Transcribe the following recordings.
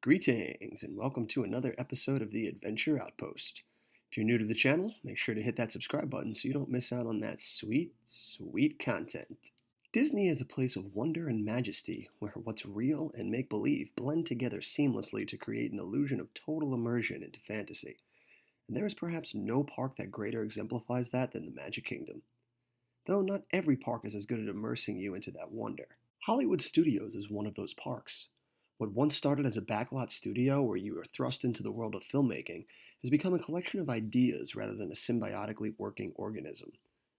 Greetings and welcome to another episode of the Adventure Outpost. If you're new to the channel, make sure to hit that subscribe button so you don't miss out on that sweet, sweet content. Disney is a place of wonder and majesty where what's real and make believe blend together seamlessly to create an illusion of total immersion into fantasy. And there is perhaps no park that greater exemplifies that than the Magic Kingdom. Though not every park is as good at immersing you into that wonder. Hollywood Studios is one of those parks. What once started as a backlot studio where you are thrust into the world of filmmaking has become a collection of ideas rather than a symbiotically working organism.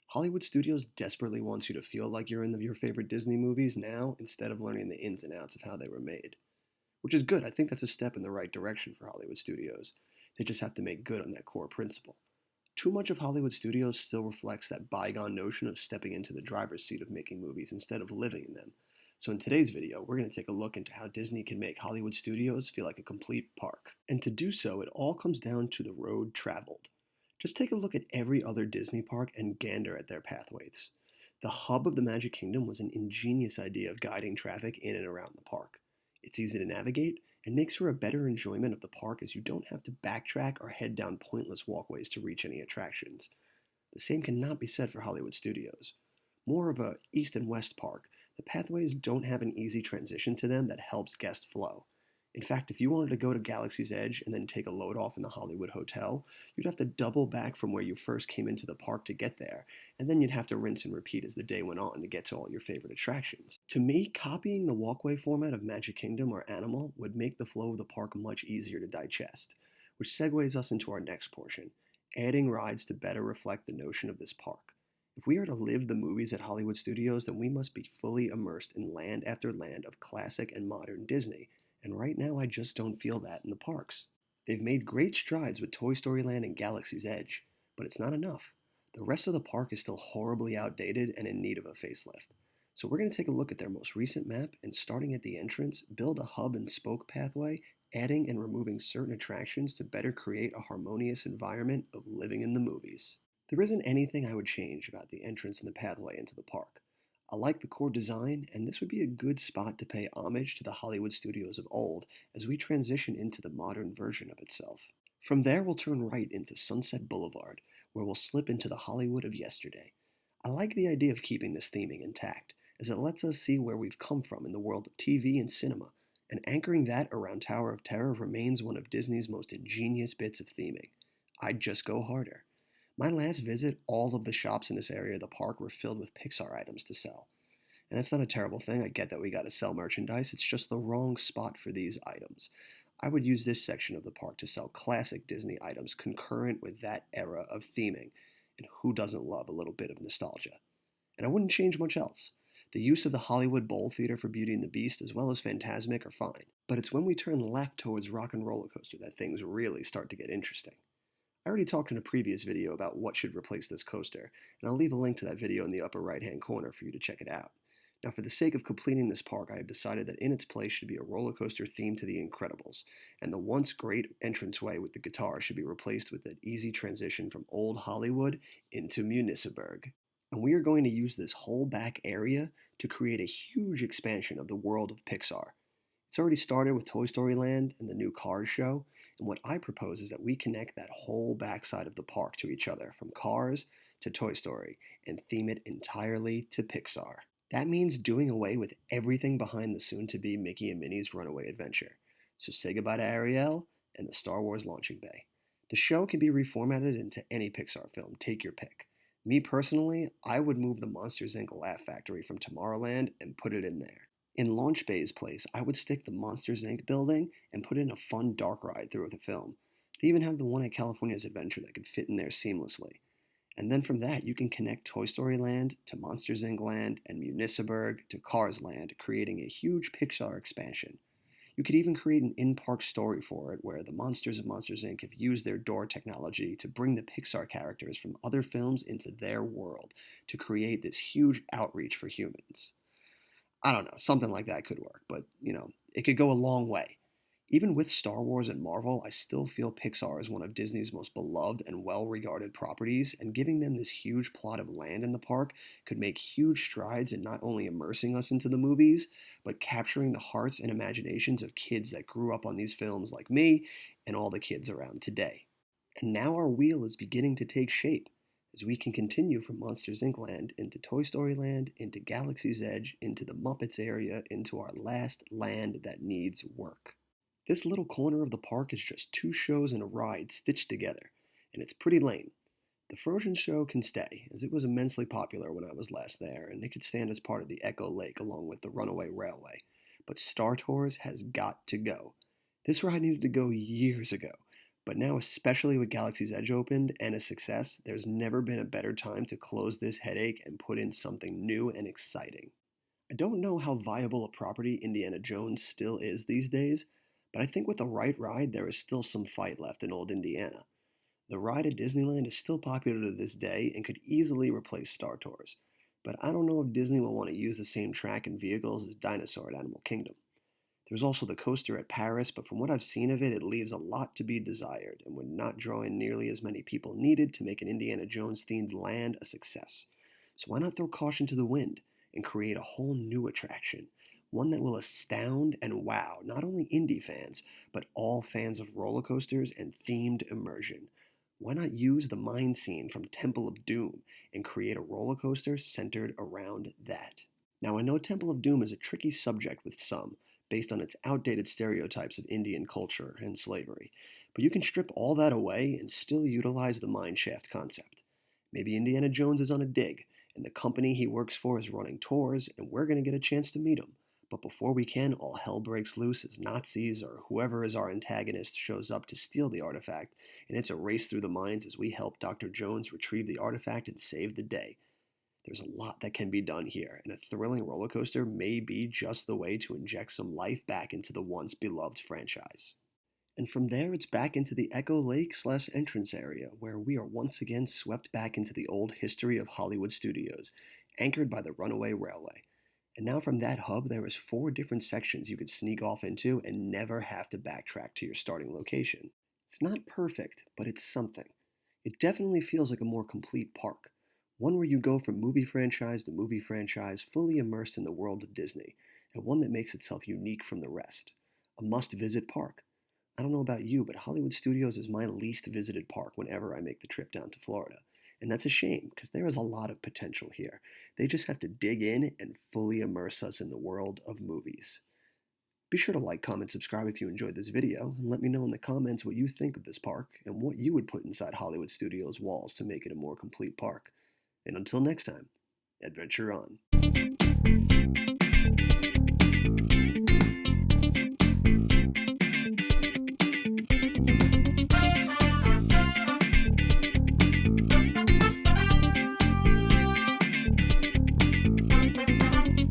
Hollywood Studios desperately wants you to feel like you're in your favorite Disney movies now instead of learning the ins and outs of how they were made. Which is good. I think that's a step in the right direction for Hollywood Studios. They just have to make good on that core principle. Too much of Hollywood Studios still reflects that bygone notion of stepping into the driver's seat of making movies instead of living in them. So in today's video, we're going to take a look into how Disney can make Hollywood Studios feel like a complete park. And to do so, it all comes down to the road traveled. Just take a look at every other Disney park and gander at their pathways. The hub of the Magic Kingdom was an ingenious idea of guiding traffic in and around the park. It's easy to navigate and makes for a better enjoyment of the park as you don't have to backtrack or head down pointless walkways to reach any attractions. The same cannot be said for Hollywood Studios. More of a east and west park, the pathways don't have an easy transition to them that helps guest flow. In fact, if you wanted to go to Galaxy's Edge and then take a load off in the Hollywood Hotel, you'd have to double back from where you first came into the park to get there, and then you'd have to rinse and repeat as the day went on to get to all your favorite attractions. To me, copying the walkway format of Magic Kingdom or Animal would make the flow of the park much easier to digest, which segues us into our next portion, adding rides to better reflect the notion of this park. If we are to live the movies at Hollywood Studios, then we must be fully immersed in land after land of classic and modern Disney, and right now I just don't feel that in the parks. They've made great strides with Toy Story Land and Galaxy's Edge, but it's not enough. The rest of the park is still horribly outdated and in need of a facelift. So we're going to take a look at their most recent map and starting at the entrance, build a hub and spoke pathway, adding and removing certain attractions to better create a harmonious environment of living in the movies. There isn't anything I would change about the entrance and the pathway into the park. I like the core design, and this would be a good spot to pay homage to the Hollywood studios of old as we transition into the modern version of itself. From there, we'll turn right into Sunset Boulevard, where we'll slip into the Hollywood of yesterday. I like the idea of keeping this theming intact, as it lets us see where we've come from in the world of TV and cinema, and anchoring that around Tower of Terror remains one of Disney's most ingenious bits of theming. I'd just go harder. My last visit, all of the shops in this area of the park were filled with Pixar items to sell. And that's not a terrible thing. I get that we gotta sell merchandise. It's just the wrong spot for these items. I would use this section of the park to sell classic Disney items concurrent with that era of theming. And who doesn't love a little bit of nostalgia? And I wouldn't change much else. The use of the Hollywood Bowl Theater for Beauty and the Beast as well as Fantasmic are fine. But it's when we turn left towards Rock and Roller Coaster that things really start to get interesting. I already talked in a previous video about what should replace this coaster, and I'll leave a link to that video in the upper right hand corner for you to check it out. Now for the sake of completing this park, I have decided that in its place should be a roller coaster themed to The Incredibles, and the once great entranceway with the guitar should be replaced with an easy transition from Old Hollywood into Municiberg. And we are going to use this whole back area to create a huge expansion of the world of Pixar. It's already started with Toy Story Land and the new Cars show, and what I propose is that we connect that whole backside of the park to each other, from Cars to Toy Story, and theme it entirely to Pixar. That means doing away with everything behind the soon-to-be Mickey and Minnie's Runaway Adventure. So say goodbye to Ariel and the Star Wars launching bay. The show can be reformatted into any Pixar film, take your pick. Me personally, I would move the Monsters Inc. Laugh Factory from Tomorrowland and put it in there. In Launch Bay's place, I would stick the Monsters Inc. building and put in a fun dark ride through the film. They even have the one at California's Adventure that could fit in there seamlessly. And then from that, you can connect Toy Story Land to Monsters Inc. Land and Municiberg to Cars Land, creating a huge Pixar expansion. You could even create an in-park story for it where the monsters of Monsters Inc. have used their door technology to bring the Pixar characters from other films into their world to create this huge outreach for humans. I don't know, something like that could work, but it could go a long way. Even with Star Wars and Marvel, I still feel Pixar is one of Disney's most beloved and well regarded properties, and giving them this huge plot of land in the park could make huge strides in not only immersing us into the movies, but capturing the hearts and imaginations of kids that grew up on these films like me and all the kids around today. And now our wheel is beginning to take shape as we can continue from Monsters Inc. land into Toy Story land, into Galaxy's Edge, into the Muppets area, into our last land that needs work. This little corner of the park is just two shows and a ride stitched together, and it's pretty lame. The Frozen show can stay, as it was immensely popular when I was last there, and it could stand as part of the Echo Lake along with the Runaway Railway. But Star Tours has got to go. This ride needed to go years ago, but now, especially with Galaxy's Edge opened and a success, there's never been a better time to close this headache and put in something new and exciting. I don't know how viable a property Indiana Jones still is these days, but I think with the right ride, there is still some fight left in old Indiana. The ride at Disneyland is still popular to this day and could easily replace Star Tours, but I don't know if Disney will want to use the same track and vehicles as Dinosaur at Animal Kingdom. There's also the coaster at Paris, but from what I've seen of it, it leaves a lot to be desired and would not draw in nearly as many people needed to make an Indiana Jones themed land a success. So why not throw caution to the wind and create a whole new attraction? One that will astound and wow not only indie fans, but all fans of roller coasters and themed immersion. Why not use the mine scene from Temple of Doom and create a roller coaster centered around that? Now, I know Temple of Doom is a tricky subject with some, based on its outdated stereotypes of Indian culture and slavery, but you can strip all that away and still utilize the mine shaft concept. Maybe Indiana Jones is on a dig, and the company he works for is running tours, and we're going to get a chance to meet him. But before we can, all hell breaks loose as Nazis or whoever is our antagonist shows up to steal the artifact, and it's a race through the mines as we help Dr. Jones retrieve the artifact and save the day. There's a lot that can be done here, and a thrilling roller coaster may be just the way to inject some life back into the once beloved franchise. And from there, it's back into the Echo Lake / entrance area, where we are once again swept back into the old history of Hollywood studios, anchored by the Runaway Railway. And now from that hub, there is 4 different sections you could sneak off into and never have to backtrack to your starting location. It's not perfect, but it's something. It definitely feels like a more complete park. One where you go from movie franchise to movie franchise, fully immersed in the world of Disney, and one that makes itself unique from the rest. A must visit park. I don't know about you, but Hollywood Studios is my least visited park whenever I make the trip down to Florida. And that's a shame, because there is a lot of potential here. They just have to dig in and fully immerse us in the world of movies. Be sure to like, comment, subscribe if you enjoyed this video, and let me know in the comments what you think of this park and what you would put inside Hollywood Studios' walls to make it a more complete park. And until next time, adventure on.